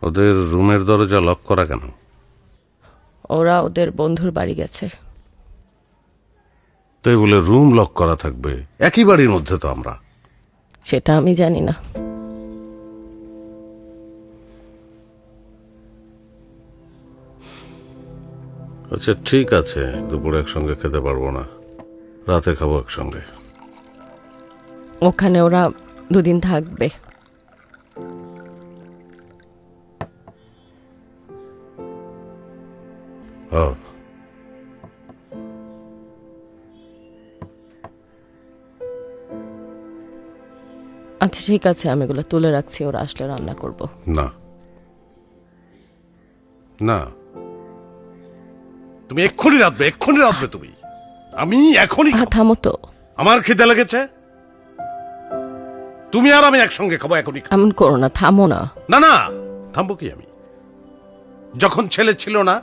ওদের রুমের দরজা লক করা কেন? ওরা ওদের বন্ধুর বাড়ি গেছে। তাই বলে রুম লক করা থাকবে? একই বাড়ির মধ্যে তো আমরা। সেটা আমি জানি না। আচ্ছা ঠিক আছে, দুপুরে একসঙ্গে খেতে পারবো না, রাতে খাবো একসঙ্গে। ওখানে ওরা 2 দিন থাকবে। ও আচ্ছা ঠিক আছে, আমি এগুলো তুলে রাখছি, ওরা আসলে রান্না করব। না না, তুমি এক্ষুনি রাঁধবে তুমি। আমি এখনই থামো তো। আমার খিদে লেগেছে, তুমি আর আমি একসঙ্গে খাবো এখনই। এমন করো না, থামো না। না না, থামবো কি আমি? যখন ছেলে ছিল না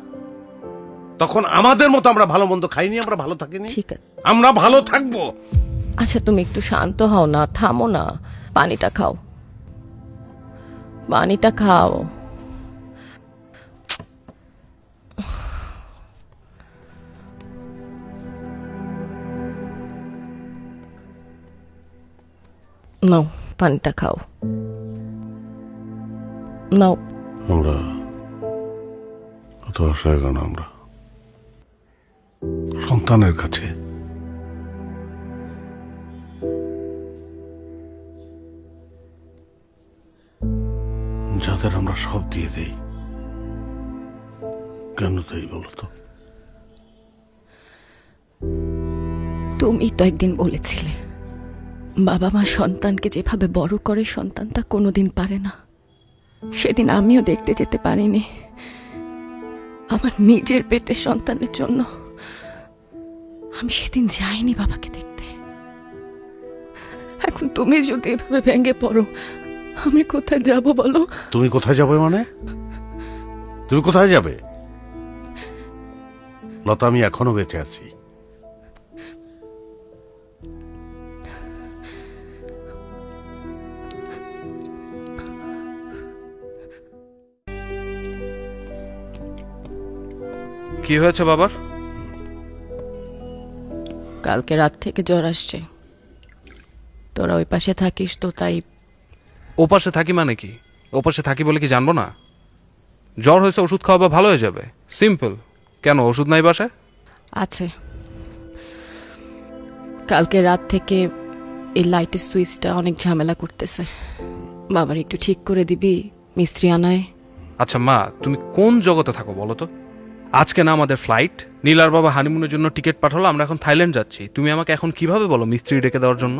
তখন আমাদের মতো আমরা ভালো মন্দ খাইনি, আমরা ভালো থাকিনি। ঠিক আছে, আমরা ভালো থাকবো। আচ্ছা তুমি একটু শান্ত হও না, থামো না। পানিটা খাও, পানিটা খাও। নাও পানিটা খাও, নাও। আমরা কত আশায় কেন আমরা সন্তানের কাছে। যাদের আমরা সব দিয়ে দেই, কেন তাই বলতো? তুমি তো একদিন বলেছিলে বাবা মা সন্তানকে যেভাবে বড় করে সন্তান তা কোনোদিন পারে না। সেদিন আমিও দেখতে যেতে পারিনি আমার নিজের পেটের সন্তানের জন্য। আমি সেদিন যাইনি বাবাকে দেখতে। এখন তুমি যদি এভাবে ভেঙে পড়ো, আমি কোথায় যাব বলো? তুমি কোথায় যাবে মানে? তুমি কোথায় যাবে? লতা, আমি এখনো বেঁচে আছি। কি হয়েছে বাবার? কালকে রাত থেকে জ্বর আসছে। তোরা ওই পাশে থাকিস তো তাই। ওপাশে থাকি মানে কি? ওপাশে থাকি বলে কি জানবো না? জ্বর হয়েছে, ওষুধ খাওয়াবা, ভালো হয়ে যাবে, সিম্পল। কেন ওষুধ নাই বাসায়? আছে। কালকে রাত থেকে এই লাইটের সুইচটা অনেক ঝামেলা করতেছে। বাবার একটু ঠিক করে দিবি? মিস্ত্রি আনায়। আচ্ছা মা, তুমি কোন জগতে থাকো বলো তো? আজকে না আমাদের ফ্লাইট, নীলার বাবা হানিমুনের জন্য টিকিট পাঠালো, আমরা এখন থাইল্যান্ড যাচ্ছি। তুমি আমাকে এখন কিভাবে বলো মিস্ত্রি ডেকে দেওয়ার জন্য?